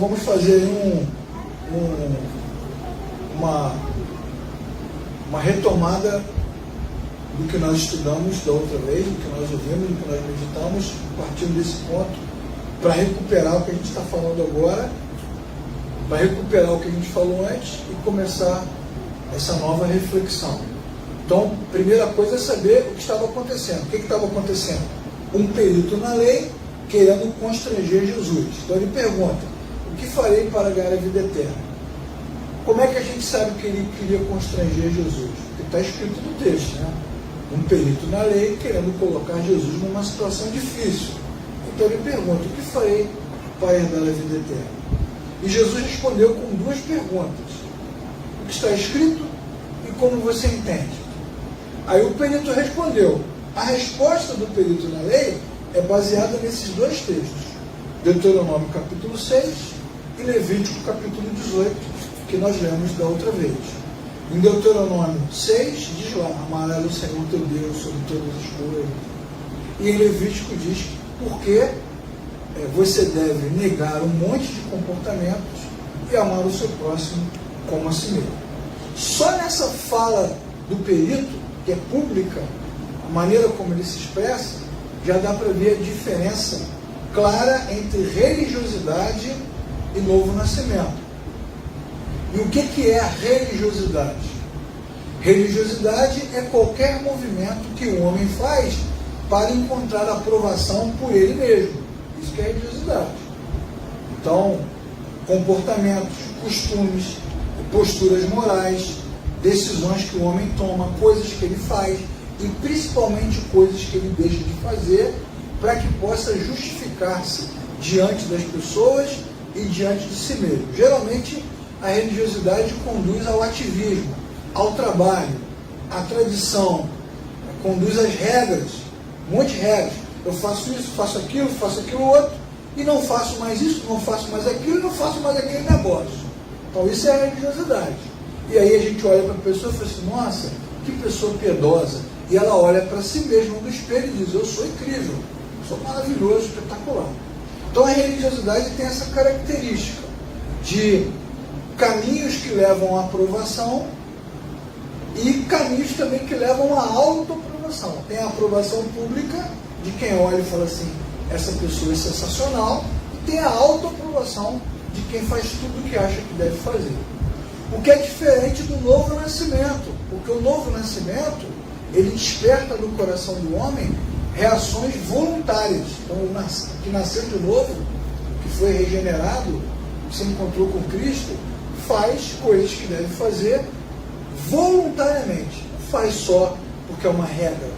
vamos fazer uma retomada do que nós estudamos da outra vez, do que nós ouvimos, do que nós meditamos, partindo desse ponto, para recuperar o que a gente está falando agora, para recuperar o que a gente falou antes e começar essa nova reflexão. Então, primeira coisa é saber o que estava acontecendo. O que estava acontecendo? Um perito na lei querendo constranger Jesus. Então ele pergunta: o que farei para ganhar a vida eterna? Como é que a gente sabe que ele queria constranger Jesus? Porque está escrito no texto, né? Um perito na lei querendo colocar Jesus numa situação difícil. Então ele pergunta: o que farei para herdar a vida eterna? E Jesus respondeu com duas perguntas: o que está escrito e como você entende? Aí o perito respondeu. A resposta do perito na lei é baseada nesses dois textos: Deuteronômio capítulo 6 e Levítico capítulo 18, que nós lemos da outra vez. Em Deuteronômio 6 diz lá: amarás o Senhor teu Deus sobre todas as coisas. E em Levítico diz porque você deve negar um monte de comportamentos e amar o seu próximo como a si mesmo. Só nessa fala do perito, que é pública, a maneira como ele se expressa, já dá para ver a diferença clara entre religiosidade e novo nascimento. E o que é a religiosidade? Religiosidade é qualquer movimento que o homem faz para encontrar aprovação por ele mesmo. Isso que é religiosidade. Então, comportamentos, costumes, posturas morais, decisões que o homem toma, coisas que ele faz e principalmente coisas que ele deixa de fazer para que possa justificar-se diante das pessoas e diante de si mesmo. Geralmente, a religiosidade conduz ao ativismo, ao trabalho, à tradição, conduz às regras, um monte de regras. Eu faço isso, faço aquilo outro, e não faço mais isso, não faço mais aquilo, e não faço mais aquele negócio. Então isso é a religiosidade. E aí a gente olha para a pessoa e fala assim: nossa, que pessoa piedosa. E ela olha para si mesma no espelho e diz: eu sou incrível, sou maravilhoso, espetacular. Então a religiosidade tem essa característica de caminhos que levam à aprovação e caminhos também que levam à autoaprovação. Tem a aprovação pública, de quem olha e fala assim: essa pessoa é sensacional, e tem a autoaprovação de quem faz tudo o que acha que deve fazer. O que é diferente do novo nascimento, porque o novo nascimento, ele desperta no coração do homem reações voluntárias. Então, o que nasceu de novo, que foi regenerado, que se encontrou com Cristo, faz coisas que deve fazer voluntariamente. Não faz só porque é uma regra.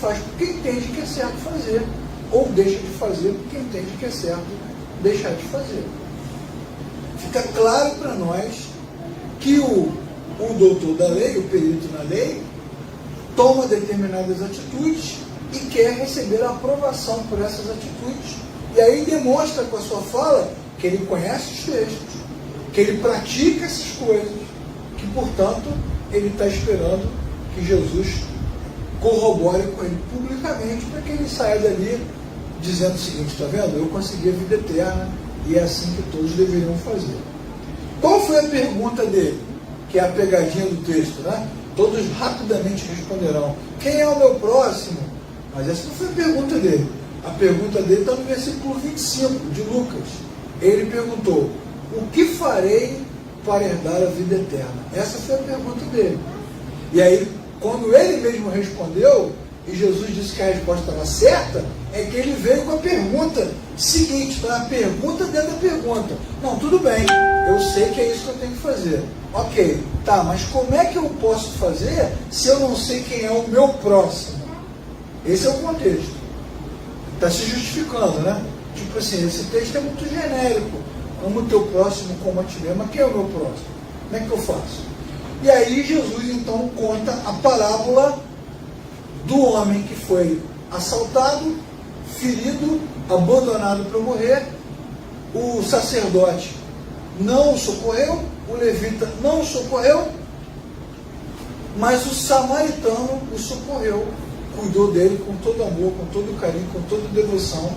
Faz porque entende que é certo fazer, ou deixa de fazer porque entende que é certo deixar de fazer. Fica claro para nós que o doutor da lei, o perito na lei, toma determinadas atitudes e quer receber a aprovação por essas atitudes. E aí demonstra com a sua fala que ele conhece os textos, que ele pratica essas coisas, que, portanto, ele está esperando que Jesus corrobore com ele publicamente para que ele saia dali dizendo o seguinte: está vendo? Eu consegui a vida eterna e é assim que todos deveriam fazer. Qual foi a pergunta dele? Que é a pegadinha do texto, né? Todos rapidamente responderão: quem é o meu próximo? Mas essa não foi a pergunta dele. A pergunta dele está no versículo 25 de Lucas. Ele perguntou: o que farei para herdar a vida eterna? Essa foi a pergunta dele. E aí, quando ele mesmo respondeu, e Jesus disse que a resposta estava certa, é que ele veio com a pergunta seguinte, tá? A pergunta dentro da pergunta. Não, tudo bem, eu sei que é isso que eu tenho que fazer. Ok, tá, mas como é que eu posso fazer se eu não sei quem é o meu próximo? Esse é o contexto. Está se justificando, né? Tipo assim, esse texto é muito genérico. Ama o teu próximo como a ti mesmo. Mas quem é o meu próximo? Como é que eu faço? E aí Jesus então conta a parábola do homem que foi assaltado, ferido, abandonado para morrer. O sacerdote não o socorreu, o levita não o socorreu, mas o samaritano o socorreu, cuidou dele com todo amor, com todo carinho, com toda devoção.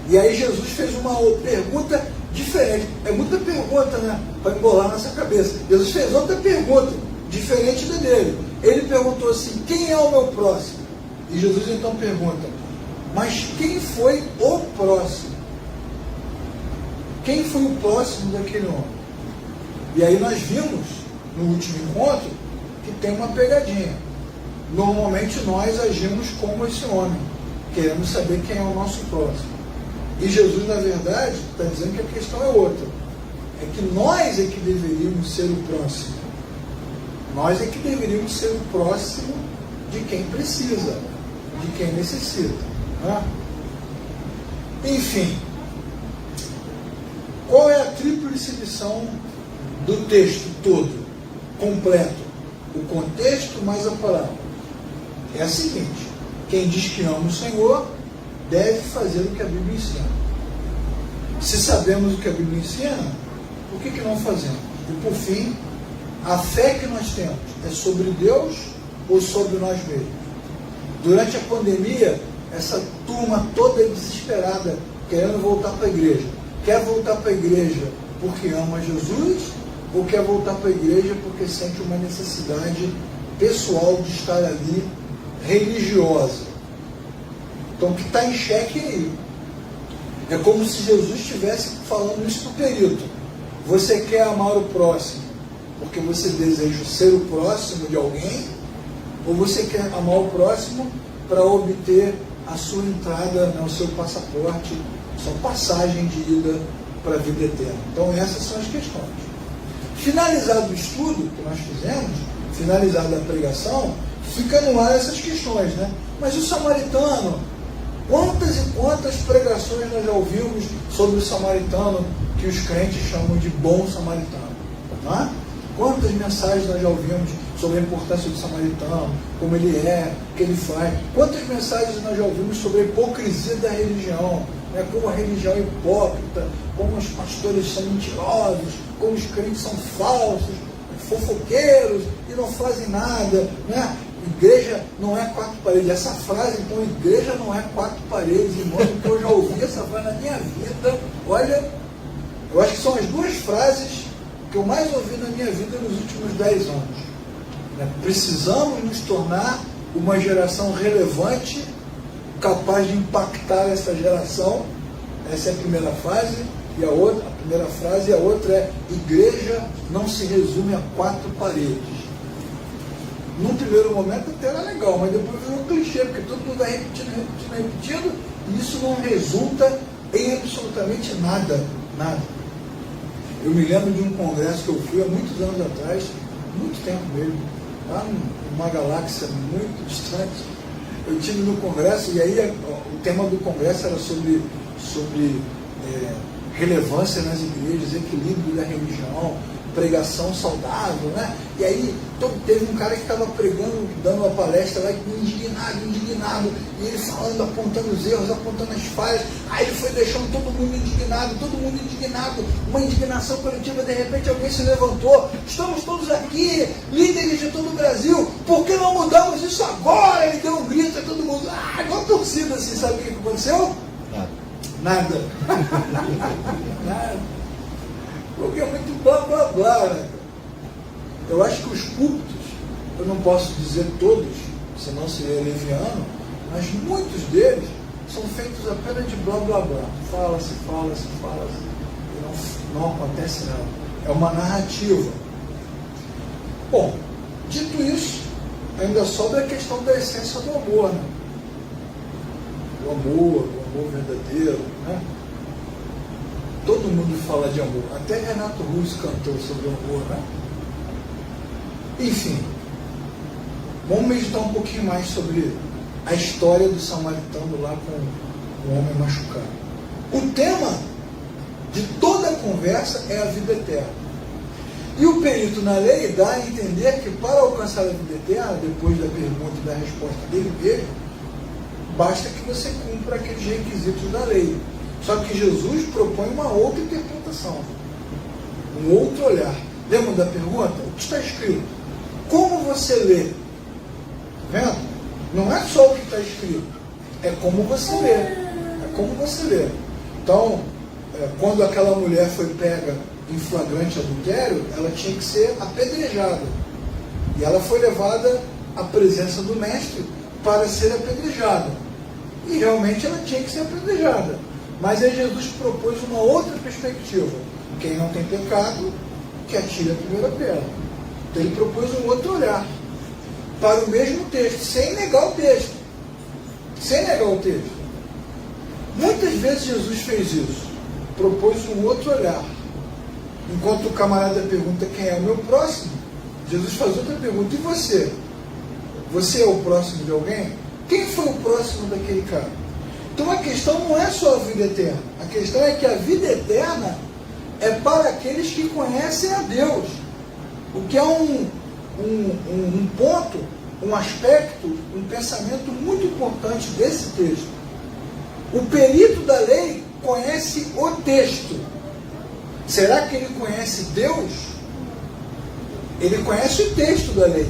E aí Jesus fez uma pergunta diferente. É muita pergunta, né? Para embolar nossa cabeça. Jesus fez outra pergunta, diferente da dele. Ele perguntou assim: quem é o meu próximo? E Jesus então pergunta: mas quem foi o próximo? Quem foi o próximo daquele homem? E aí nós vimos, no último encontro, que tem uma pegadinha. Normalmente nós agimos como esse homem, queremos saber quem é o nosso próximo. E Jesus, na verdade, está dizendo que a questão é outra. É que nós é que deveríamos ser o próximo. Nós é que deveríamos ser o próximo de quem precisa, de quem necessita. Né? Enfim, qual é a tríplice lição do texto todo, completo? O contexto mais a palavra. É a seguinte: quem diz que ama o Senhor deve fazer o que a Bíblia ensina. Se sabemos o que a Bíblia ensina, por que não fazemos? E por fim, a fé que nós temos é sobre Deus ou sobre nós mesmos? Durante a pandemia, essa turma toda desesperada, querendo voltar para a igreja. Quer voltar para a igreja porque ama Jesus ou quer voltar para a igreja porque sente uma necessidade pessoal de estar ali, religiosa? Então, o que está em xeque aí? É como se Jesus estivesse falando isso para o perito. Você quer amar o próximo porque você deseja ser o próximo de alguém? Ou você quer amar o próximo para obter a sua entrada, o seu passaporte, sua passagem de ida para a vida eterna? Então, essas são as questões. Finalizado o estudo que nós fizemos, finalizada a pregação, fica no ar essas questões, né? Mas o samaritano, quantas e quantas pregações nós já ouvimos sobre o samaritano, que os crentes chamam de bom samaritano? Tá? Quantas mensagens nós já ouvimos sobre a importância do samaritano, como ele é, o que ele faz? Quantas mensagens nós já ouvimos sobre a hipocrisia da religião, né? Como a religião é hipócrita, como os pastores são mentirosos, como os crentes são falsos, fofoqueiros e não fazem nada, né? Igreja não é quatro paredes. Essa frase, então, igreja não é quatro paredes, irmão, porque eu já ouvi essa frase na minha vida. Olha, eu acho que são as duas frases que eu mais ouvi na minha vida nos últimos 10 anos. Né? Precisamos nos tornar uma geração relevante, capaz de impactar essa geração. Essa é a primeira frase. E a primeira frase, e a outra é: igreja não se resume a quatro paredes. Num primeiro momento até era legal, mas depois virou um clichê, porque todo mundo vai repetindo, e isso não resulta em absolutamente nada. Eu me lembro de um congresso que eu fui há muitos anos atrás, muito tempo mesmo, lá numa galáxia muito distante. Eu estive no congresso, e aí o tema do congresso era sobre relevância nas igrejas, equilíbrio da religião, pregação saudável, né? E aí teve um cara que estava pregando, dando uma palestra lá, indignado, e ele falando, apontando os erros, apontando as falhas. Aí ele foi deixando todo mundo indignado, uma indignação coletiva. De repente alguém se levantou: estamos todos aqui, líderes de todo o Brasil, por que não mudamos isso agora? Ele deu um grito, todo mundo, igual torcida assim. Sabe o que aconteceu? Nada. Nada. Porque é muito blá blá blá, né? Eu acho que os púlpitos, eu não posso dizer todos, senão seria leviano, mas muitos deles são feitos apenas de blá blá blá. Fala-se, e não acontece nada. É uma narrativa. Bom, dito isso, ainda sobra a questão da essência do amor, né? O amor verdadeiro, né? Todo mundo fala de amor. Até Renato Russo cantou sobre o amor, né? Enfim, vamos meditar um pouquinho mais sobre a história do samaritano lá com o homem machucado. O tema de toda a conversa é a vida eterna. E o perito na lei dá a entender que para alcançar a vida eterna, depois da pergunta e da resposta dele mesmo, basta que você cumpra aqueles requisitos da lei. Só que Jesus propõe uma outra interpretação, um outro olhar. Lembra da pergunta? O que está escrito? Como você lê? Está vendo? Não é só o que está escrito, é como você lê. É como você lê. Então, quando aquela mulher foi pega em flagrante adultério, ela tinha que ser apedrejada. E ela foi levada à presença do mestre para ser apedrejada. E realmente ela tinha que ser apedrejada. Mas aí Jesus propôs uma outra perspectiva. Quem não tem pecado, que atire a primeira pedra. Então ele propôs um outro olhar para o mesmo texto, sem negar o texto. Sem negar o texto. Muitas vezes Jesus fez isso. Propôs um outro olhar. Enquanto o camarada pergunta quem é o meu próximo, Jesus faz outra pergunta. E você? Você é o próximo de alguém? Quem foi o próximo daquele cara? Então a questão não é só a vida eterna. A questão é que a vida eterna é para aqueles que conhecem a Deus. O que é um ponto, um aspecto, um pensamento muito importante desse texto. O perito da lei conhece o texto. Será que ele conhece Deus? Ele conhece o texto da lei.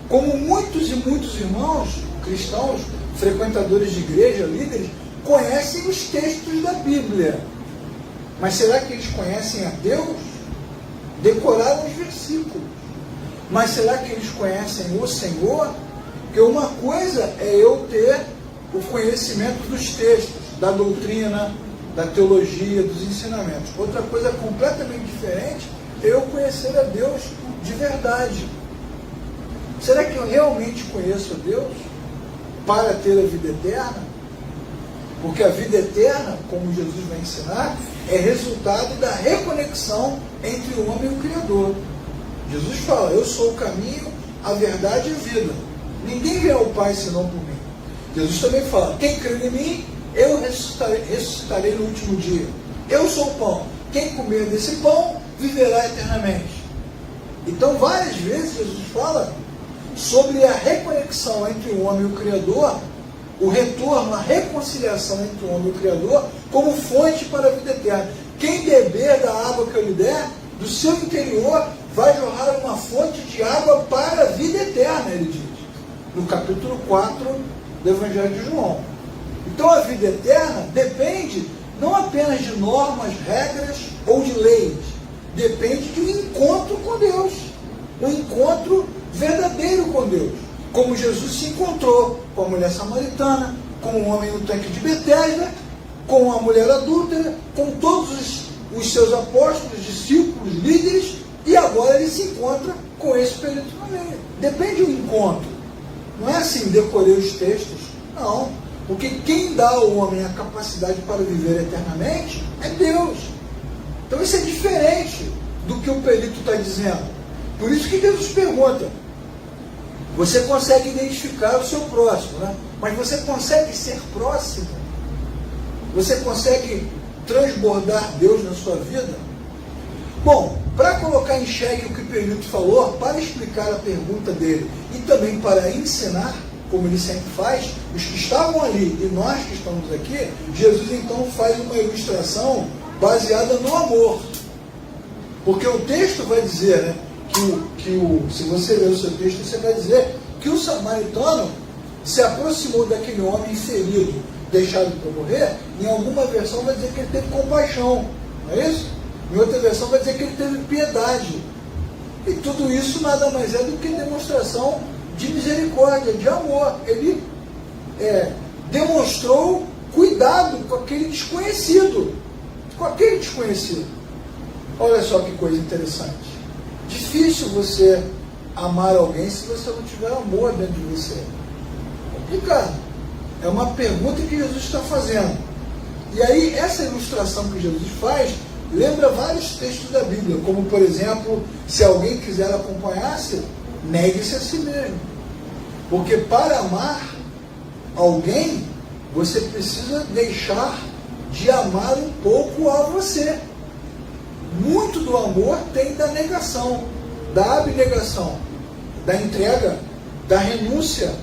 Como muitos e muitos irmãos cristãos, frequentadores de igreja, líderes, conhecem os textos da Bíblia. Mas será que eles conhecem a Deus? Decoraram os versículos. Mas será que eles conhecem o Senhor? Porque uma coisa é eu ter o conhecimento dos textos, da doutrina, da teologia, dos ensinamentos. Outra coisa completamente diferente é eu conhecer a Deus de verdade. Será que eu realmente conheço a Deus para ter a vida eterna? Porque a vida eterna, como Jesus vai ensinar, é resultado da reconexão entre o homem e o Criador. Jesus fala, eu sou o caminho, a verdade e a vida. Ninguém vem ao Pai senão por mim. Jesus também fala, quem crê em mim, eu ressuscitarei no último dia. Eu sou o pão. Quem comer desse pão, viverá eternamente. Então, várias vezes, Jesus fala sobre a reconexão entre o homem e o Criador, o retorno, a reconciliação entre o homem e o Criador, como fonte para a vida eterna. Quem beber da água que eu lhe der, do seu interior, vai jorrar uma fonte de água para a vida eterna, ele diz. No capítulo 4 do Evangelho de João. Então a vida eterna depende não apenas de normas, regras ou de leis. Depende de um encontro com Deus. Um encontro verdadeiro com Deus. Como Jesus se encontrou com a mulher samaritana, com o homem no tanque de Betesda, com a mulher adúltera, com todos os seus apóstolos, discípulos, líderes, e agora ele se encontra com esse perito na lei. Depende do encontro. Não é assim, decorei os textos. Não. Porque quem dá ao homem a capacidade para viver eternamente é Deus. Então isso é diferente do que o perito está dizendo. Por isso que Jesus pergunta, você consegue identificar o seu próximo, né? Mas você consegue ser próximo? Você consegue transbordar Deus na sua vida? Bom, para colocar em xeque o que o perito falou, para explicar a pergunta dele e também para ensinar, como ele sempre faz, os que estavam ali e nós que estamos aqui, Jesus então faz uma ilustração baseada no amor. Porque o texto vai dizer, né, se você ler o seu texto, você vai dizer que o samaritano se aproximou daquele homem ferido, deixado para morrer. Em alguma versão vai dizer que ele teve compaixão, não é isso? Em outra versão vai dizer que ele teve piedade. E tudo isso nada mais é do que demonstração de misericórdia, de amor. Ele demonstrou cuidado com aquele desconhecido. Com aquele desconhecido. Olha só que coisa interessante. Difícil você amar alguém se você não tiver amor dentro de você. Complicado. É uma pergunta que Jesus está fazendo. E aí, essa ilustração que Jesus faz lembra vários textos da Bíblia, como, por exemplo, se alguém quiser acompanhar-se, negue-se a si mesmo. Porque para amar alguém, você precisa deixar de amar um pouco a você. Muito do amor tem da negação, da abnegação, da entrega, da renúncia.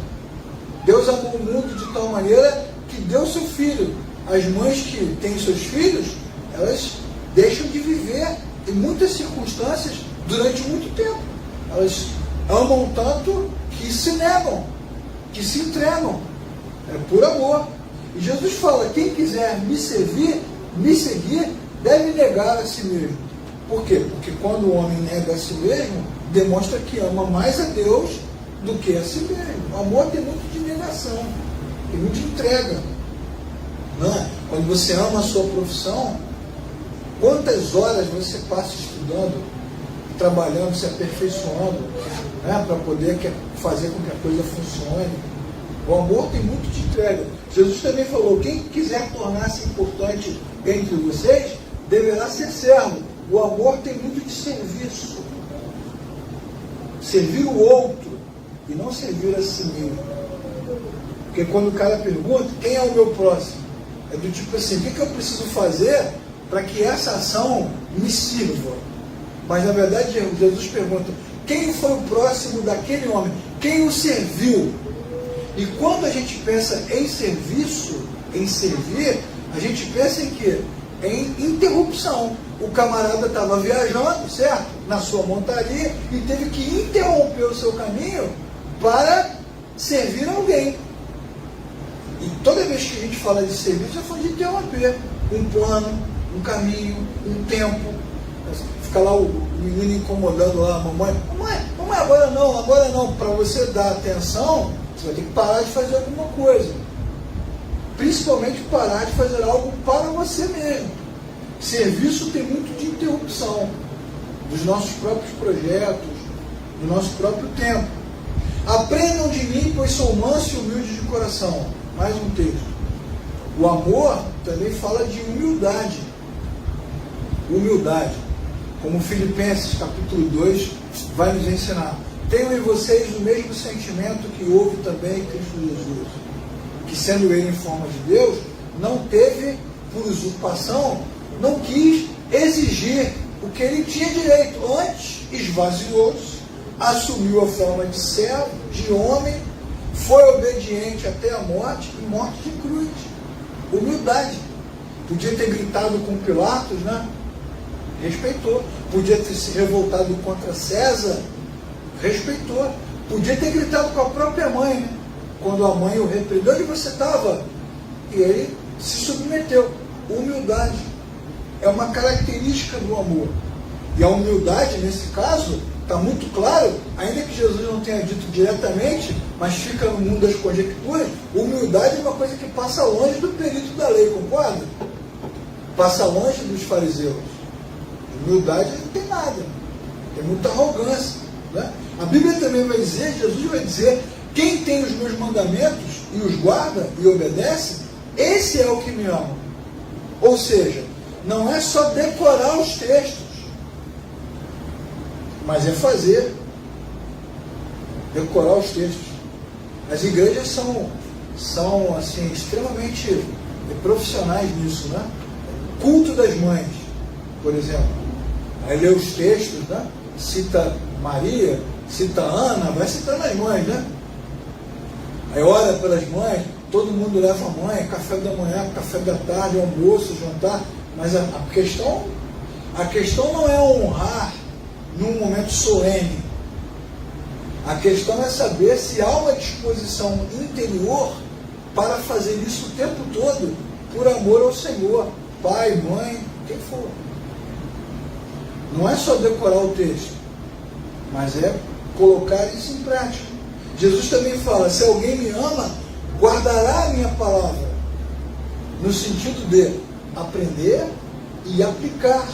Deus amou o mundo de tal maneira que deu seu filho. As mães que têm seus filhos, elas deixam de viver em muitas circunstâncias durante muito tempo. Elas amam tanto que se negam, que se entregam. É por amor. E Jesus fala, quem quiser me servir, me seguir, deve negar a si mesmo. Por quê? Porque quando o homem nega a si mesmo, demonstra que ama mais a Deus do que a si mesmo. O amor tem muito de negação, tem muito de entrega. Não é? Quando você ama a sua profissão, quantas horas você passa estudando, trabalhando, se aperfeiçoando, né, para poder fazer com que a coisa funcione? O amor tem muito de entrega. Jesus também falou, quem quiser tornar-se importante entre vocês, deverá ser servo. O amor tem muito de serviço. Servir o outro e não servir a si mesmo. Porque quando o cara pergunta, quem é o meu próximo? É do tipo assim, o que eu preciso fazer para que essa ação me sirva? Mas na verdade Jesus pergunta, quem foi o próximo daquele homem? Quem o serviu? E quando a gente pensa em serviço, em servir, a gente pensa em quê? Em interrupção. O camarada estava viajando, certo? Na sua montaria e teve que interromper o seu caminho para servir alguém. E toda vez que a gente fala de serviço, é falando de interromper um plano, um caminho, um tempo. Fica lá o menino incomodando lá a mamãe. Mamãe, agora não. Para você dar atenção, você vai ter que parar de fazer alguma coisa. Principalmente parar de fazer algo para você mesmo. Serviço tem muito de interrupção dos nossos próprios projetos, do nosso próprio tempo. Aprendam de mim, pois sou manso e humilde de coração. Mais um texto. O amor também fala de humildade. Humildade. Como Filipenses capítulo 2 vai nos ensinar. Tenham em vocês o mesmo sentimento que houve também em Cristo Jesus. Que sendo ele em forma de Deus, não teve por usurpação, não quis exigir o que ele tinha direito. Antes, esvaziou-se, assumiu a forma de servo, de homem, foi obediente até a morte e morte de cruz. Humildade. Podia ter gritado com Pilatos, né? Respeitou. Podia ter se revoltado contra César, respeitou. Podia ter gritado com a própria mãe, né? Quando a mãe o repreendeu, onde você estava? E ele se submeteu. Humildade. É uma característica do amor. E a humildade, nesse caso, está muito claro, ainda que Jesus não tenha dito diretamente, mas fica no mundo das conjecturas, humildade é uma coisa que passa longe do perito da lei, concorda? Passa longe dos fariseus. Humildade não tem nada. Tem muita arrogância. Né? A Bíblia também vai dizer, Jesus vai dizer, quem tem os meus mandamentos e os guarda e obedece, esse é o que me ama. Ou seja, não é só decorar os textos, mas é fazer. Decorar os textos. As igrejas são assim, extremamente profissionais nisso, né? Culto das mães, por exemplo. Aí lê os textos, né? Cita Maria, cita Ana, vai citando as mães, né? Aí ora pelas mães, todo mundo leva a mãe, café da manhã, café da tarde, almoço, jantar, mas a questão não é honrar num momento solene. A questão é saber se há uma disposição interior para fazer isso o tempo todo, por amor ao Senhor, pai, mãe, quem for. Não é só decorar o texto, mas é colocar isso em prática. Jesus também fala, se alguém me ama, guardará a minha palavra, no sentido de aprender e aplicar,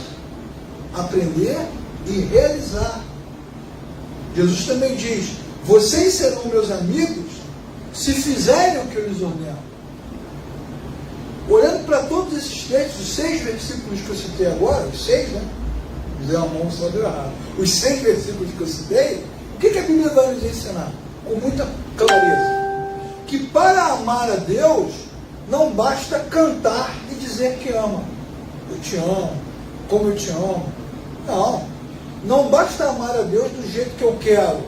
aprender e realizar. Jesus também diz, vocês serão meus amigos se fizerem o que eu lhes ordeno. Olhando para todos esses textos, os 6 versículos que eu citei agora, os 6, né? Fizer uma mão só deu errado. Os 6 versículos que eu citei, o que a Bíblia vai nos ensinar? Com muita clareza. Que para amar a Deus, não basta cantar e dizer que ama. Eu te amo, como eu te amo. Não basta amar a Deus do jeito que eu quero.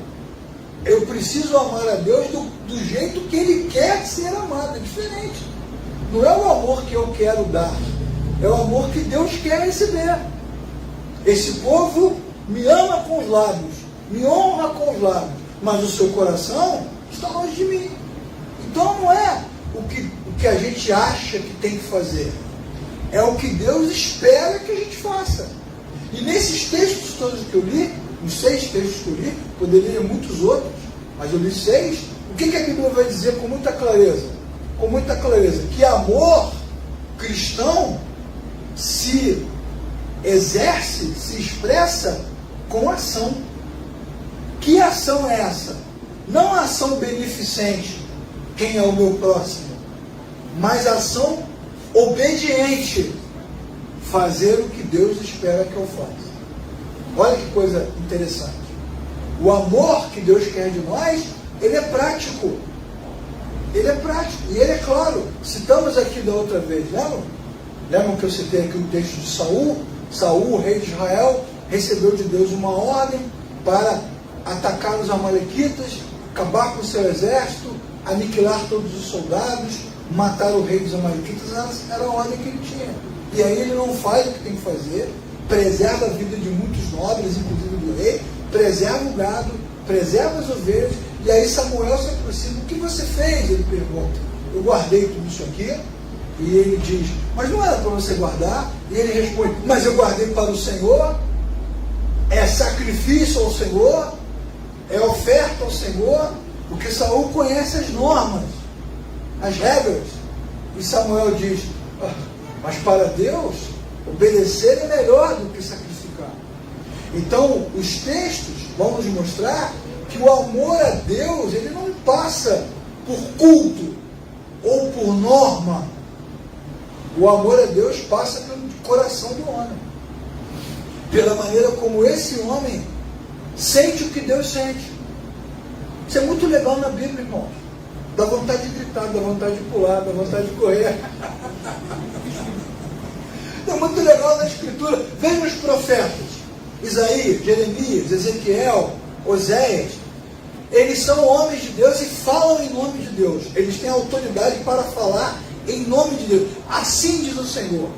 Eu preciso amar a Deus do jeito que Ele quer ser amado. É diferente. Não é o amor que eu quero dar. É o amor que Deus quer receber. Esse povo me ama com os lábios, me honra com os lábios, mas o seu coração está longe de mim. Então não é o que a gente acha que tem que fazer. é o que Deus espera que a gente faça. E nesses textos todos que eu li, os 6 textos que eu li, poderia ler muitos outros, mas eu li 6, o que a Bíblia vai dizer com muita clareza? Com muita clareza, que amor cristão se exerce, se expressa com ação. Que ação é essa? Não a ação beneficente, quem é o meu próximo, mas a ação obediente, fazer o que Deus espera que eu faça. Olha que coisa interessante. O amor que Deus quer de nós, ele é prático. Ele é prático. E ele é claro. Citamos aqui da outra vez, lembram? Lembram que eu citei aqui o texto de Saul? Saul, o rei de Israel, recebeu de Deus uma ordem para atacar os amalequitas, acabar com o seu exército, aniquilar todos os soldados, matar o rei dos amalequitas. Era a ordem que ele tinha. E aí ele não faz o que tem que fazer, preserva a vida de muitos nobres, inclusive do rei, preserva o gado, preserva as ovelhas. E aí Samuel se aproxima. O que você fez? Ele pergunta. Eu guardei tudo isso aqui. E ele diz, mas não era para você guardar? E ele responde, mas eu guardei para o Senhor. É sacrifício ao Senhor, é oferta ao Senhor, porque Saul conhece as normas, as regras. E Samuel diz, mas para Deus, obedecer é melhor do que sacrificar. Então, os textos vão nos mostrar que o amor a Deus, ele não passa por culto ou por norma. O amor a Deus passa pelo coração do homem. Pela maneira como esse homem sente o que Deus sente. Isso é muito legal na Bíblia, irmãos. Dá vontade de gritar, dá vontade de pular, dá vontade de correr. É muito legal na Escritura. Vejam os profetas. Isaías, Jeremias, Ezequiel, Oséias. Eles são homens de Deus e falam em nome de Deus. Eles têm autoridade para falar em nome de Deus. Assim diz o Senhor.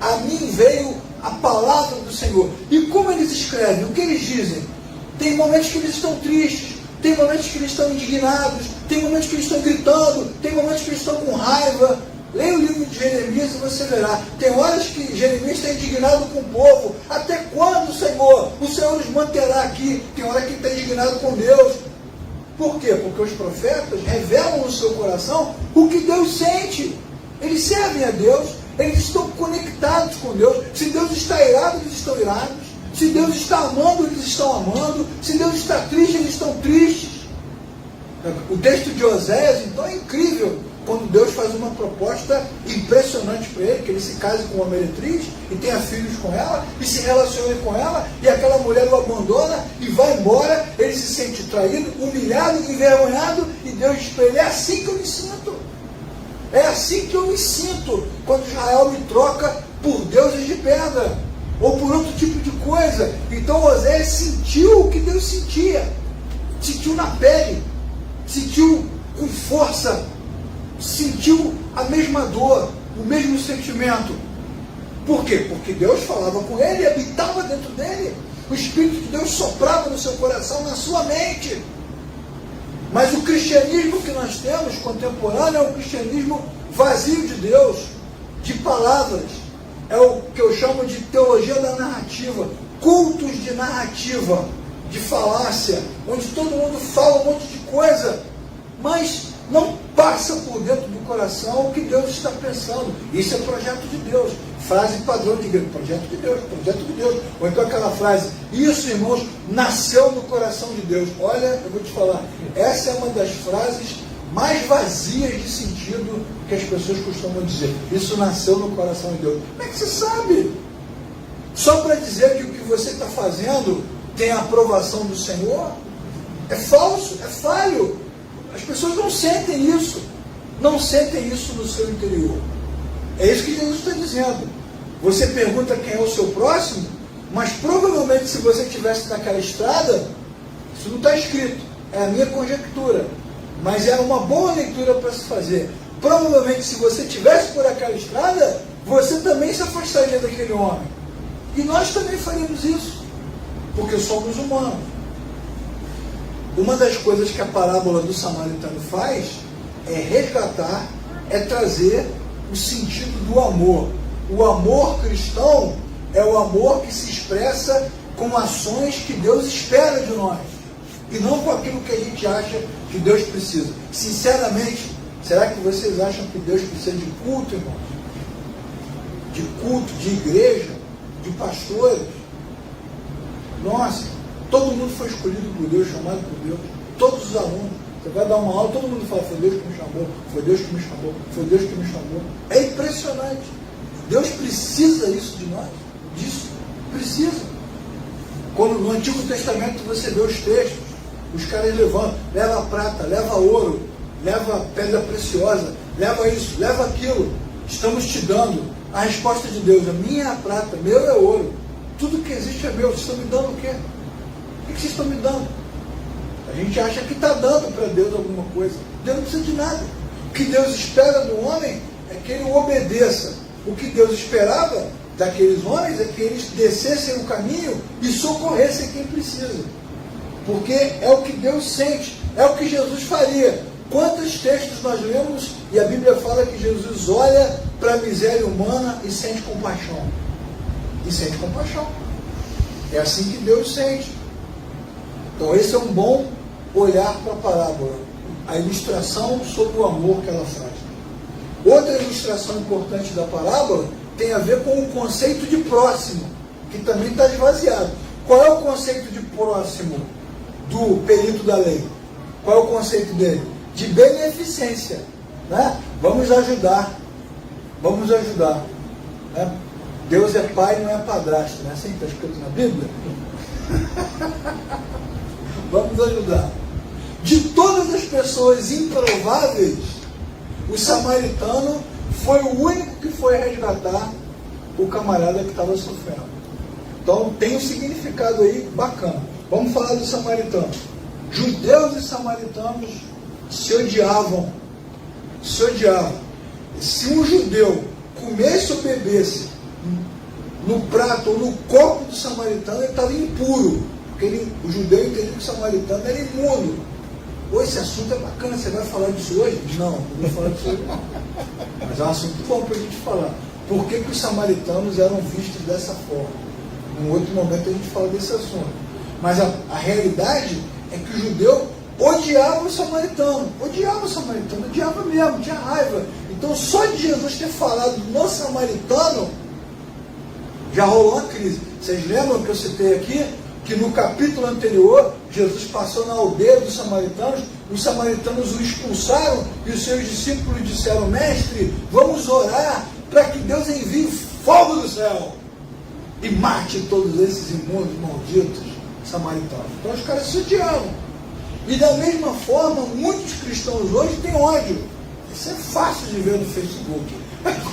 A mim veio a palavra do Senhor. E como eles escrevem? O que eles dizem? Tem momentos que eles estão tristes, tem momentos que eles estão indignados, tem momentos que eles estão gritando, tem momentos que eles estão com raiva. Leia o livro de Jeremias e você verá. Tem horas que Jeremias está indignado com o povo. Até quando, Senhor? O Senhor nos manterá aqui. Tem hora que ele está indignado com Deus. Por quê? Porque os profetas revelam no seu coração o que Deus sente. Eles servem a Deus, eles estão conectados com Deus. Se Deus está irado, eles estão irados. Se Deus está amando, eles estão amando. Se Deus está triste, eles estão tristes. O texto de Oséias, então, é incrível. Quando Deus faz uma proposta impressionante para ele, que ele se case com uma meretriz e tenha filhos com ela, e se relacione com ela, e aquela mulher o abandona e vai embora, ele se sente traído, humilhado, envergonhado, e Deus diz para ele, é assim que eu me sinto. É assim que eu me sinto quando Israel me troca por deuses de pedra, ou por outro tipo de coisa. Então Oséias sentiu o que Deus sentia, sentiu na pele, sentiu com força, sentiu a mesma dor, o mesmo sentimento. Por quê? Porque Deus falava com ele e habitava dentro dele. O Espírito de Deus soprava no seu coração, na sua mente. Mas o cristianismo que nós temos, contemporâneo, é um cristianismo vazio de Deus, de palavras. É o que eu chamo de teologia da narrativa, cultos de narrativa, de falácia, onde todo mundo fala um monte de coisa, mas não passa por dentro do coração o que Deus está pensando. Isso é projeto de Deus. Frase padrão de igreja, projeto de Deus, projeto de Deus. Ou então aquela frase, isso, irmãos, nasceu no coração de Deus. Olha, eu vou te falar, essa é uma das frases mais vazias de sentido que as pessoas costumam dizer. Isso nasceu no coração de Deus. Como é que você sabe? Só para dizer que o que você está fazendo tem a aprovação do Senhor? É falso, é falho. As pessoas não sentem isso. Não sentem isso no seu interior. É isso que Jesus está dizendo. Você pergunta quem é o seu próximo, mas provavelmente se você estivesse naquela estrada, isso não está escrito. É a minha conjectura. Mas é uma boa leitura para se fazer. Provavelmente se você estivesse por aquela estrada, você também se afastaria daquele homem. E nós também faríamos isso. Porque somos humanos. Uma das coisas que a parábola do samaritano faz é resgatar, é trazer o sentido do amor. O amor cristão é o amor que se expressa com ações que Deus espera de nós, e não com aquilo que a gente acha que Deus precisa. Sinceramente, será que vocês acham que Deus precisa de culto, irmãos? De culto, de igreja, de pastores? Nossa, todo mundo foi escolhido por Deus, chamado por Deus. Todos os alunos. Você vai dar uma aula, todo mundo fala, foi Deus que me chamou, foi Deus que me chamou, foi Deus que me chamou. É impressionante. Deus precisa isso de nós. Disso. Precisa. Quando no Antigo Testamento você vê os textos, os caras levantam, leva prata, leva ouro, leva pedra preciosa, leva isso, leva aquilo. Estamos te dando a resposta de Deus. A minha é a prata, meu é ouro. Tudo que existe é meu. Vocês estão me dando o quê? O que vocês estão me dando? A gente acha que está dando para Deus alguma coisa. Deus não precisa de nada. O que Deus espera do homem é que ele obedeça. O que Deus esperava daqueles homens é que eles descessem o caminho e socorressem quem precisa. Porque é o que Deus sente, é o que Jesus faria. Quantos textos nós lemos e a Bíblia fala que Jesus olha para a miséria humana e sente compaixão. E sente compaixão. É assim que Deus sente. Então esse é um bom olhar para a parábola. A ilustração sobre o amor que ela faz. Outra ilustração importante da parábola tem a ver com o conceito de próximo, que também está esvaziado. Qual é o conceito de próximo do perito da lei? Qual é o conceito dele? De beneficência. Né? Vamos ajudar. Vamos ajudar. Né? Deus é pai, não é padrasto. Não é assim que está escrito na Bíblia? Vamos ajudar. De todas as pessoas improváveis, o samaritano foi o único que foi resgatar o camarada que estava sofrendo. Então tem um significado aí bacana. Vamos falar do samaritano. Judeus e samaritanos se odiavam. Se odiavam. Se um judeu comesse ou bebesse no prato ou no copo do samaritano, ele estava impuro. Porque o judeu entendia que o samaritano era imundo. Pô, esse assunto é bacana, você vai falar disso hoje? Não vou falar disso hoje não. Mas é um assunto bom para a gente falar. Por que os samaritanos eram vistos dessa forma? Em outro momento a gente fala desse assunto. Mas a realidade é que o judeu odiava o samaritano. Odiava mesmo, tinha raiva. Então só de Jesus ter falado no samaritano, já rolou uma crise. Vocês lembram que eu citei aqui? Que no capítulo anterior, Jesus passou na aldeia dos samaritanos, os samaritanos o expulsaram e os seus discípulos disseram: mestre, vamos orar para que Deus envie fogo do céu e mate todos esses imundos, malditos samaritanos. Então os caras se odiavam. E da mesma forma, muitos cristãos hoje têm ódio. Isso é fácil de ver no Facebook.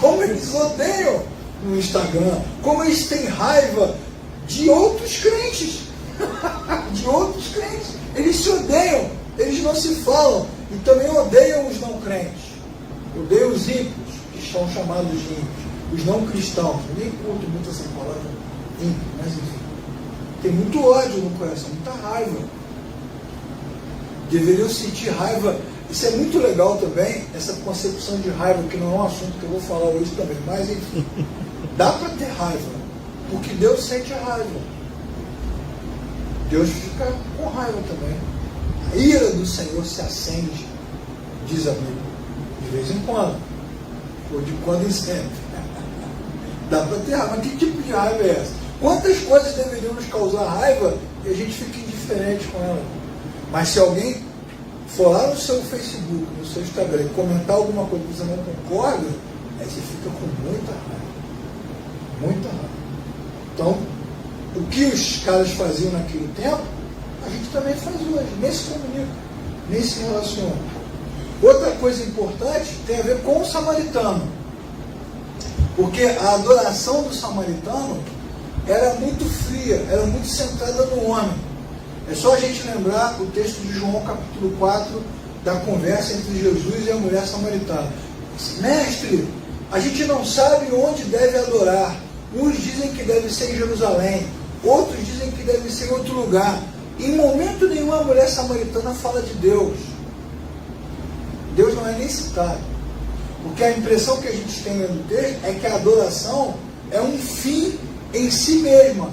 Como eles odeiam no Instagram, como eles têm raiva de outros crentes. De outros crentes. Eles se odeiam, eles não se falam. E também odeiam os não crentes. Odeiam os ímpios, que são chamados de ímpios. Os não cristãos. Eu nem curto muito essa palavra ímpio, mas enfim. Tem muito ódio no coração, muita raiva. Deveriam sentir raiva. Isso é muito legal também, essa concepção de raiva, que não é um assunto que eu vou falar hoje também. Mas enfim, dá para ter raiva. Porque Deus sente a raiva. Deus fica com raiva também. A ira do Senhor se acende, diz a Bíblia, de vez em quando, ou de quando em sempre. Dá para ter raiva. Mas que tipo de raiva é essa? Quantas coisas deveriam nos causar raiva e a gente fica indiferente com ela? Mas se alguém for lá no seu Facebook, no seu Instagram, e comentar alguma coisa que você não concorda, aí você fica com muita raiva. Muita raiva. Então, o que os caras faziam naquele tempo, a gente também faz hoje. Nem se comunica, nem se relaciona. Outra coisa importante tem a ver com o samaritano. Porque a adoração do samaritano era muito fria, era muito centrada no homem. É só a gente lembrar o texto de João capítulo 4, da conversa entre Jesus e a mulher samaritana. Mestre, a gente não sabe onde deve adorar. Uns dizem que deve ser em Jerusalém, outros dizem que deve ser em outro lugar. Em momento nenhum a mulher samaritana fala de Deus. Deus não é nem citado. Porque a impressão que a gente tem no texto é que a adoração é um fim em si mesma.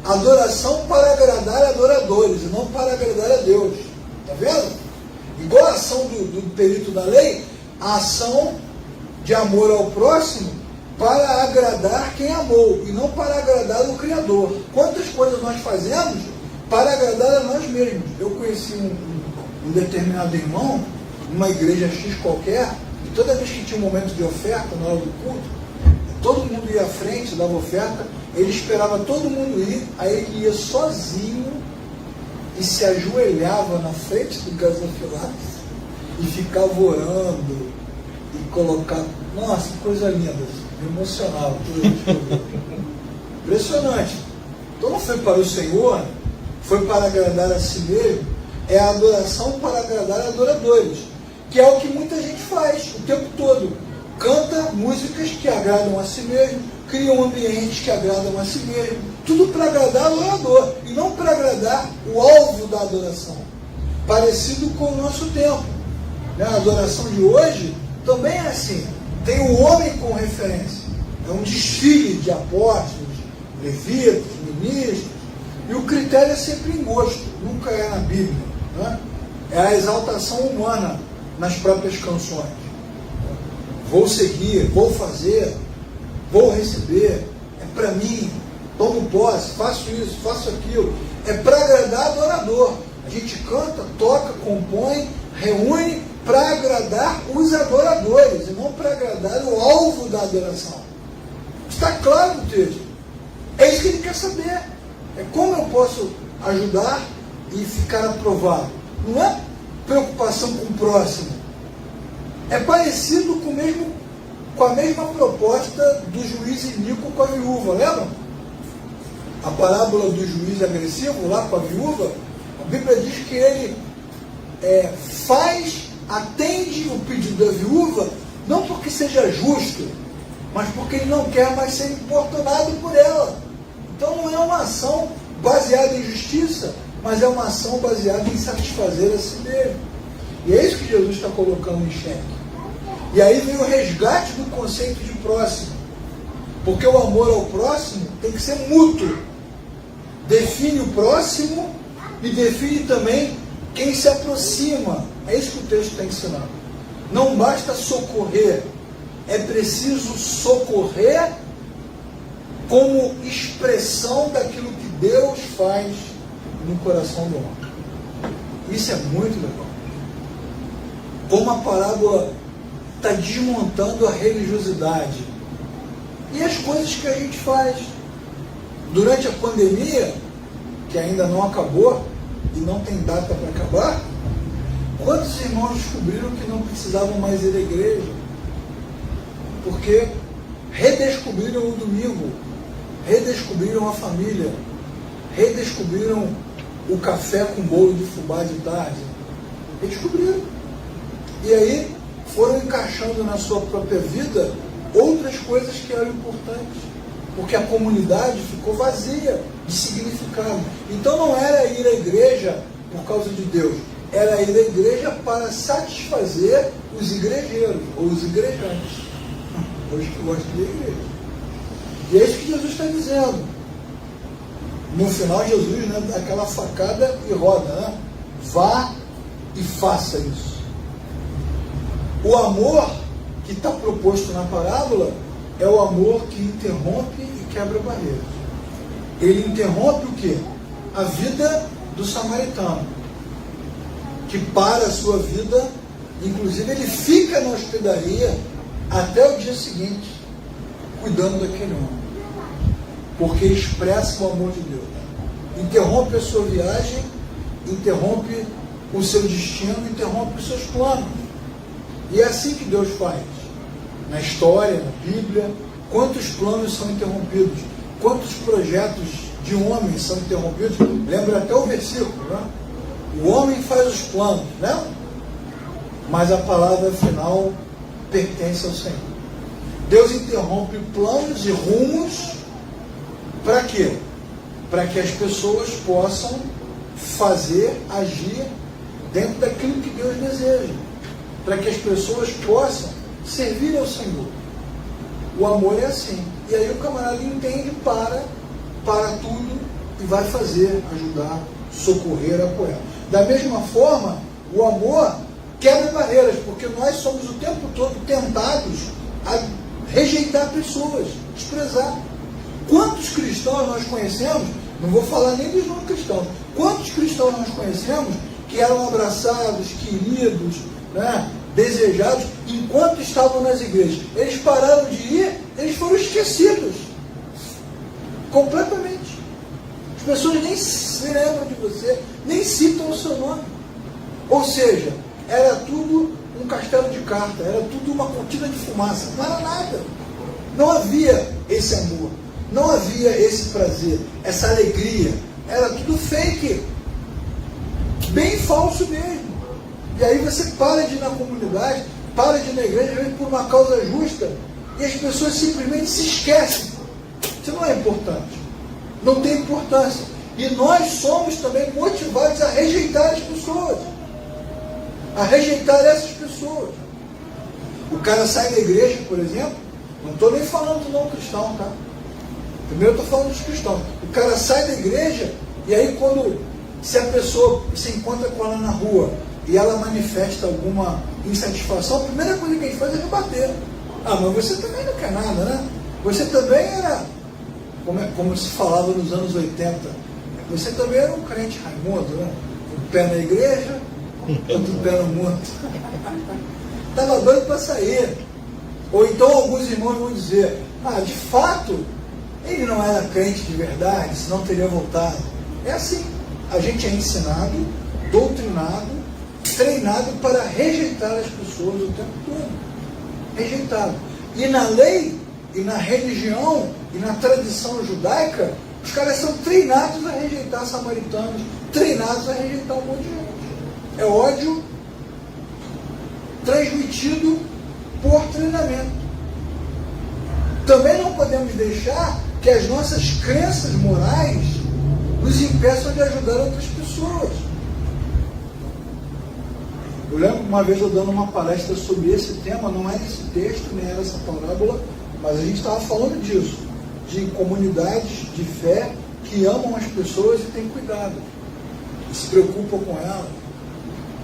Adoração para agradar adoradores e não para agradar a Deus. Está vendo? Igual a ação do perito da lei, a ação de amor ao próximo para agradar quem amou e não para agradar o Criador. Quantas coisas nós fazemos para agradar a nós mesmos? Eu conheci um determinado irmão, numa igreja X qualquer, e toda vez que tinha um momento de oferta na hora do culto, todo mundo ia à frente, dava oferta, ele esperava todo mundo ir, aí ele ia sozinho e se ajoelhava na frente do gasofilax e ficava orando e colocava. Nossa, que coisa linda, me emocionava. Impressionante. Então não foi para o Senhor, foi para agradar a si mesmo, é a adoração para agradar adoradores, que é o que muita gente faz o tempo todo. Canta músicas que agradam a si mesmo, cria um ambiente que agradam a si mesmo, tudo para agradar o adorador e não para agradar o alvo da adoração. Parecido com o nosso tempo. A adoração de hoje também é assim. Tem o homem como referência. É um desfile de apóstolos, levitas, ministros, e o critério é sempre em gosto, nunca é na Bíblia. Né? É a exaltação humana nas próprias canções. Vou seguir, vou fazer, vou receber, é para mim, tomo posse, faço isso, faço aquilo. É para agradar adorador. A gente canta, toca, compõe, reúne para agradar os adoradores e não para agradar o alvo da adoração. Está claro no texto. É isso que ele quer saber. É como eu posso ajudar e ficar aprovado. Não é preocupação com o próximo. É parecido com a mesma proposta do juiz iníquo com a viúva, lembra? A parábola do juiz agressivo lá com a viúva, a Bíblia diz que ele atende o pedido da viúva, não porque seja justo, mas porque ele não quer mais ser importunado por ela. Então não é uma ação baseada em justiça, mas é uma ação baseada em satisfazer a si mesmo. E é isso que Jesus está colocando em xeque. E aí vem o resgate do conceito de próximo. Porque o amor ao próximo tem que ser mútuo. Define o próximo e define também quem se aproxima. É isso que o texto está ensinando. Não basta socorrer, é preciso socorrer como expressão daquilo que Deus faz no coração do homem. Isso é muito legal. Como a parábola está desmontando a religiosidade e as coisas que a gente faz. Durante a pandemia, que ainda não acabou e não tem data para acabar, quantos irmãos descobriram que não precisavam mais ir à igreja? Porque redescobriram o domingo, redescobriram a família, redescobriram o café com bolo de fubá de tarde. Redescobriram. E aí foram encaixando na sua própria vida outras coisas que eram importantes. Porque a comunidade ficou vazia de significado. Então não era ir à igreja por causa de Deus, era ir à igreja para satisfazer os igrejeiros, ou os igrejantes. Hoje que gostam de igreja. E é isso que Jesus está dizendo. No final, Jesus, né, dá aquela facada e roda, né? Vá e faça isso. O amor que está proposto na parábola é o amor que interrompe e quebra barreiras. Ele interrompe o quê? A vida do samaritano, que para a sua vida, inclusive ele fica na hospedaria até o dia seguinte, cuidando daquele homem, porque expressa o amor de Deus. Interrompe a sua viagem, interrompe o seu destino, interrompe os seus planos. E é assim que Deus faz. Na história, na Bíblia, quantos planos são interrompidos, quantos projetos de homens são interrompidos. Lembra até o versículo, né? O homem faz os planos, né? Mas a palavra final pertence ao Senhor. Deus interrompe planos e rumos para quê? Para que as pessoas possam fazer, agir dentro daquilo que Deus deseja. Para que as pessoas possam servir ao Senhor. O amor é assim. E aí o camarada entende, para tudo e vai fazer, ajudar, socorrer, apoiar. Da mesma forma, o amor quebra barreiras, porque nós somos o tempo todo tentados a rejeitar pessoas, desprezar. Quantos cristãos nós conhecemos, não vou falar nem dos não cristãos, quantos cristãos nós conhecemos que eram abraçados, queridos, né, desejados, enquanto estavam nas igrejas. Eles pararam de ir, eles foram esquecidos. Completamente. As pessoas nem se lembram de você, nem citam o seu nome. Ou seja, era tudo um castelo de carta, era tudo uma cortina de fumaça, não era nada. Não havia esse amor, não havia esse prazer, essa alegria. Era tudo fake, bem falso mesmo. E aí você para de ir na comunidade, para de ir na igreja, por uma causa justa, e as pessoas simplesmente se esquecem. Isso não é importante, não tem importância. E nós somos também motivados a rejeitar as pessoas, a rejeitar essas pessoas. O cara sai da igreja, por exemplo, não estou nem falando do não cristão, tá? Primeiro eu estou falando dos cristãos. O cara sai da igreja, e aí se a pessoa se encontra com ela na rua e ela manifesta alguma insatisfação, a primeira coisa que a gente faz é rebater. Ah, mas você também não quer nada, né? Você também era, como se falava nos anos 80, você também era um crente Raimundo, né? Um pé na igreja, outro pé no mundo. Estava doido para sair. Ou então alguns irmãos vão dizer, de fato, ele não era crente de verdade, senão teria voltado. É assim, a gente é ensinado, doutrinado, treinado para rejeitar as pessoas o tempo todo. Rejeitado. E na lei, e na religião, e na tradição judaica, os caras são treinados a rejeitar samaritanos, treinados a rejeitar um monte de gente. É ódio transmitido por treinamento. Também não podemos deixar que as nossas crenças morais nos impeçam de ajudar outras pessoas. Eu lembro uma vez eu dando uma palestra sobre esse tema, não era esse texto, nem era essa parábola, mas a gente estava falando disso, de comunidades de fé que amam as pessoas e têm cuidado, e se preocupam com elas.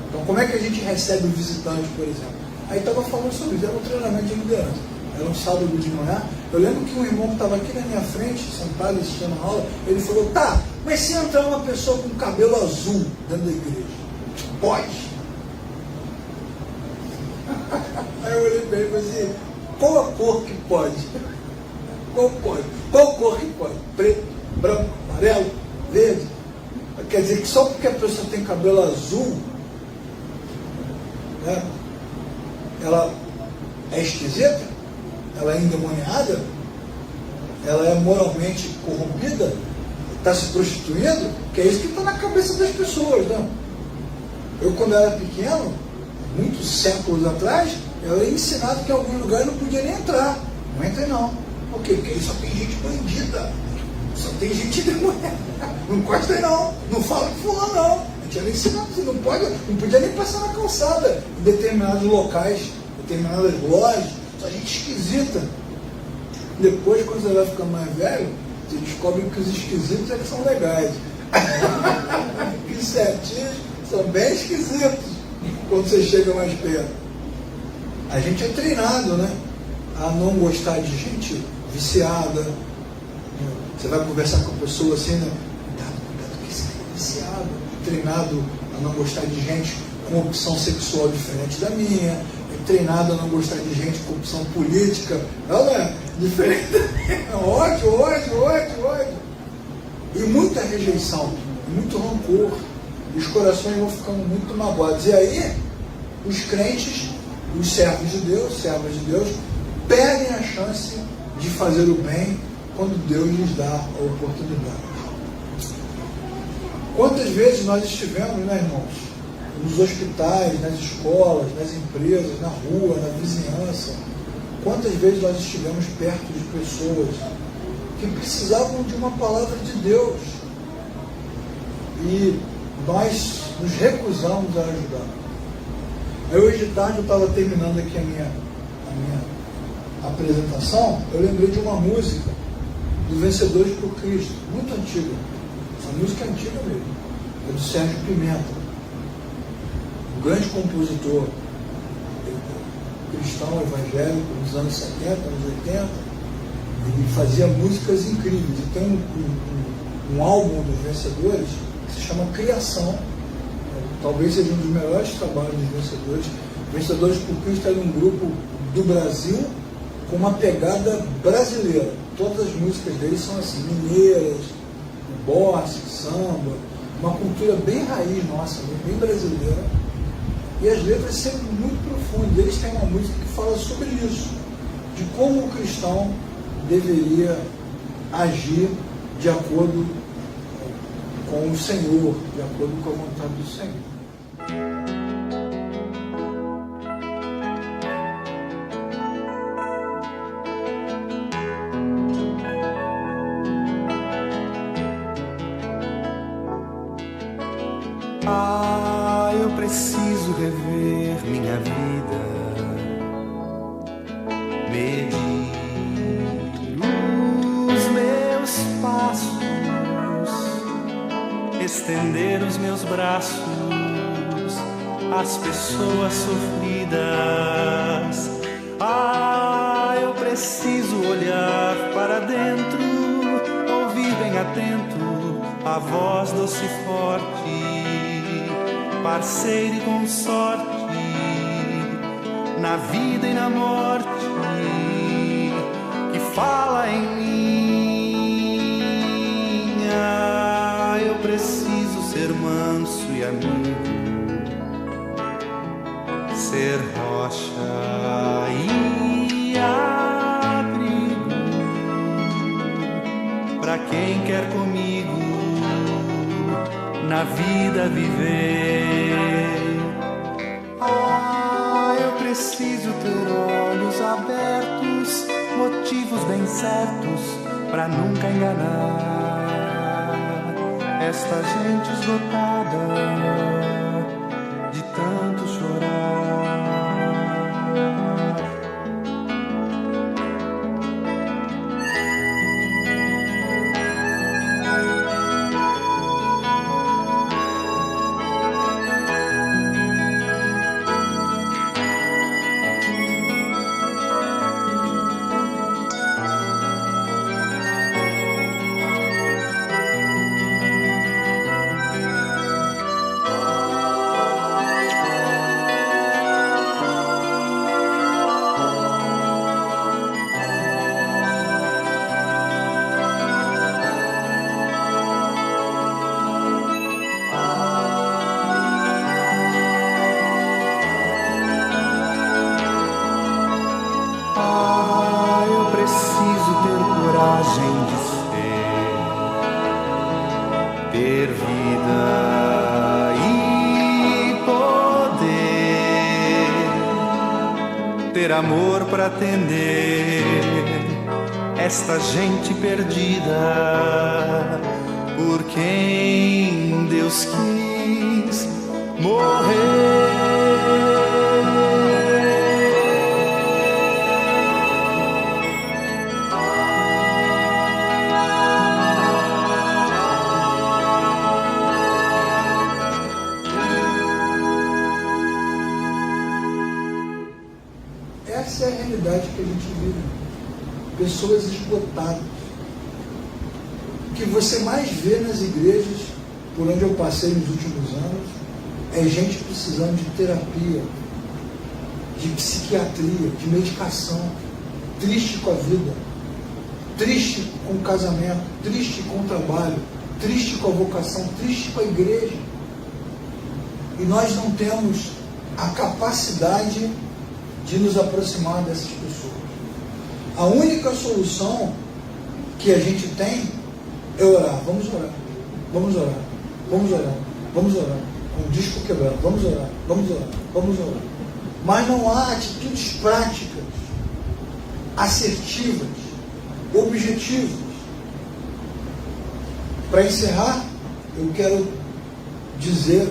Então, como é que a gente recebe o visitante, por exemplo? Aí estava falando sobre isso, era um treinamento de liderança. Era um sábado de manhã. Eu lembro que um irmão que estava aqui na minha frente, sentado assistindo a aula, ele falou, mas se entrar uma pessoa com cabelo azul dentro da igreja, pode? Aí eu olhei para ele e falei assim, qual a cor que pode? Qual pode? Qual cor que pode? Preto, branco, amarelo, verde? Quer dizer que só porque a pessoa tem cabelo azul, né, ela é esquisita? Ela é endemoniada? Ela é moralmente corrompida? Está se prostituindo? Que é isso que está na cabeça das pessoas, né? Eu, quando era pequeno, muitos séculos atrás, eu era ensinado que em algum lugar eu não podia nem entrar. Não entrei não. Por quê? Porque aí só tem gente bandida. Só tem gente demoniada. Não encosta aí não. Não fala com fulano não. A gente era ensinado, você não podia nem passar na calçada em determinados locais, determinadas lojas. Só gente esquisita. Depois, quando você vai ficando mais velho, você descobre que os esquisitos é que são legais. Os certinhos são bem esquisitos quando você chega mais perto. A gente é treinado, né, a não gostar de gente viciada. Você vai conversar com a pessoa assim, né? Cuidado que esse cara é viciado. Treinado a não gostar de gente com opção sexual diferente da minha. Treinado a não gostar de gente com opção política. Olha, diferente. Ódio. E muita rejeição, muito rancor. E os corações vão ficando muito magoados. E aí, os crentes, os servos de Deus, servas de Deus, perdem a chance de fazer o bem quando Deus lhes dá a oportunidade. Quantas vezes nós estivemos, né, irmãos, nos hospitais, nas escolas, nas empresas, na rua, na vizinhança, quantas vezes nós estivemos perto de pessoas que precisavam de uma palavra de Deus e nós nos recusamos a ajudar. Aí hoje de tarde eu estava terminando aqui a minha apresentação, eu lembrei de uma música do Vencedores por Cristo, muito antiga. Essa música é antiga mesmo, é do Sérgio Pimenta, um grande compositor cristão evangélico nos anos 70, anos 80. Ele fazia músicas incríveis. E tem um álbum dos Vencedores que se chama Criação. Talvez seja um dos melhores trabalhos dos Vencedores. Vencedores por Cristo era um grupo do Brasil com uma pegada brasileira. Todas as músicas deles são assim, mineiras, bossa, samba, uma cultura bem raiz nossa, bem brasileira. E as letras sempre muito profundas. Eles têm uma música que fala sobre isso, de como o cristão deveria agir de acordo com o Senhor, de acordo com a vontade do Senhor. Eu preciso rever minha vida, medir os meus passos, estender os meus braços às pessoas sofridas. Eu preciso olhar para dentro, ouvir bem atento a voz doce e forte, parceiro e consorte, na vida e na morte, que fala em mim. Eu preciso ser manso e amigo, ser rocha e abrigo para quem quer comigo na vida viver. Eu preciso ter olhos abertos, motivos bem certos pra nunca enganar esta gente esgotada de tanto chorar. Ter vida e poder, ter amor para atender esta gente perdida, por quem Deus quis morrer. Essa é a realidade que a gente vive. Pessoas esgotadas. O que você mais vê nas igrejas, por onde eu passei nos últimos anos, é gente precisando de terapia, de psiquiatria, de medicação, triste com a vida, triste com o casamento, triste com o trabalho, triste com a vocação, triste com a igreja. E nós não temos a capacidade de nos aproximar dessas pessoas. A única solução que a gente tem é orar. Vamos orar, vamos orar, vamos orar, vamos orar. Com o disco quebrado, vamos orar, vamos orar, vamos orar. Mas não há atitudes práticas, assertivas, objetivas. Para encerrar, eu quero dizer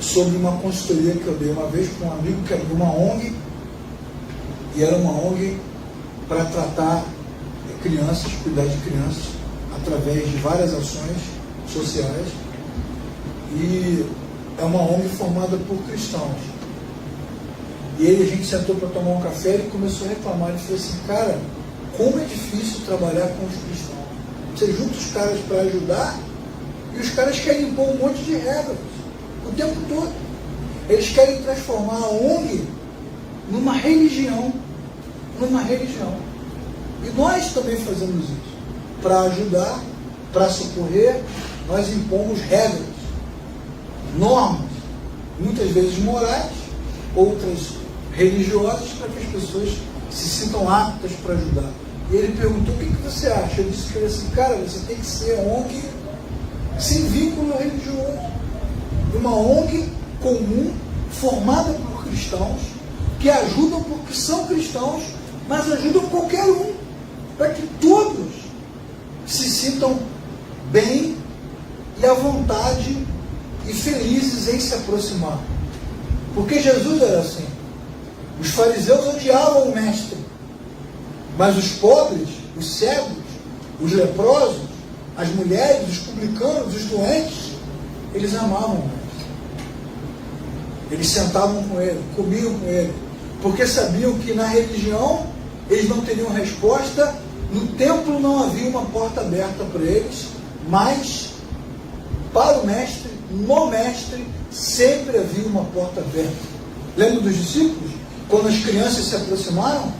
sobre uma consultoria que eu dei uma vez para um amigo que abriu uma ONG E era uma ONG para tratar crianças, cuidar de crianças, através de várias ações sociais. E é uma ONG formada por cristãos. E aí a gente sentou para tomar um café e ele começou a reclamar. Ele falou assim: cara, como é difícil trabalhar com os cristãos. Você junta os caras para ajudar e os caras querem impor um monte de regras o tempo todo. Eles querem transformar a ONG numa religião. E nós também fazemos isso. Para ajudar, para socorrer, nós impomos regras, normas, muitas vezes morais, outras religiosas, para que as pessoas se sintam aptas para ajudar. E ele perguntou: o que você acha? Eu disse para ele assim: cara, você tem que ser ONG sem vínculo religioso. Uma ONG comum, formada por cristãos, que ajudam porque são cristãos, mas ajudam qualquer um, para que todos se sintam bem e à vontade e felizes em se aproximar. Porque Jesus era assim. Os fariseus odiavam o mestre, mas os pobres, os cegos, os leprosos, as mulheres, os publicanos, os doentes, eles amavam o mestre. Eles sentavam com ele, comiam com ele, porque sabiam que na religião eles não teriam resposta, no templo não havia uma porta aberta para eles, mas para o mestre, no mestre, sempre havia uma porta aberta. Lembra dos discípulos? Quando as crianças se aproximaram: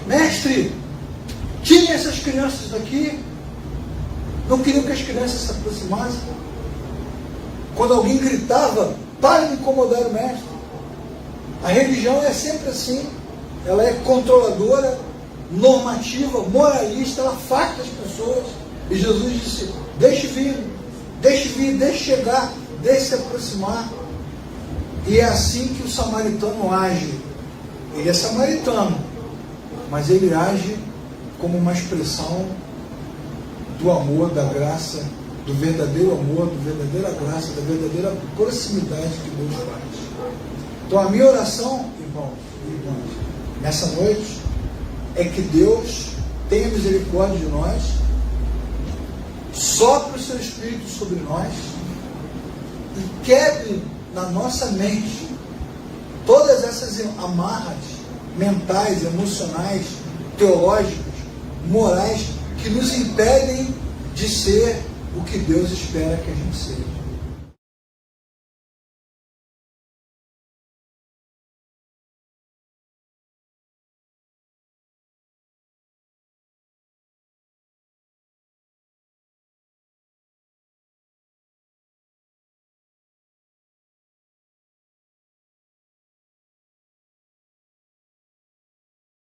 mestre, tire essas crianças daqui. Não queriam que as crianças se aproximassem. Quando alguém gritava: pare de incomodar o mestre. A religião é sempre assim. Ela é controladora, normativa, moralista, ela afasta as pessoas. E Jesus disse: deixe vir, deixe chegar, deixe se aproximar. E é assim que o samaritano age. Ele é samaritano, mas ele age como uma expressão do amor, da graça, do verdadeiro amor, da verdadeira graça, da verdadeira proximidade que Deus faz. Então a minha oração, irmãos e irmãs, nessa noite, é que Deus tenha misericórdia de nós, sopre o seu Espírito sobre nós e quebre na nossa mente todas essas amarras mentais, emocionais, teológicas, morais, que nos impedem de ser o que Deus espera que a gente seja.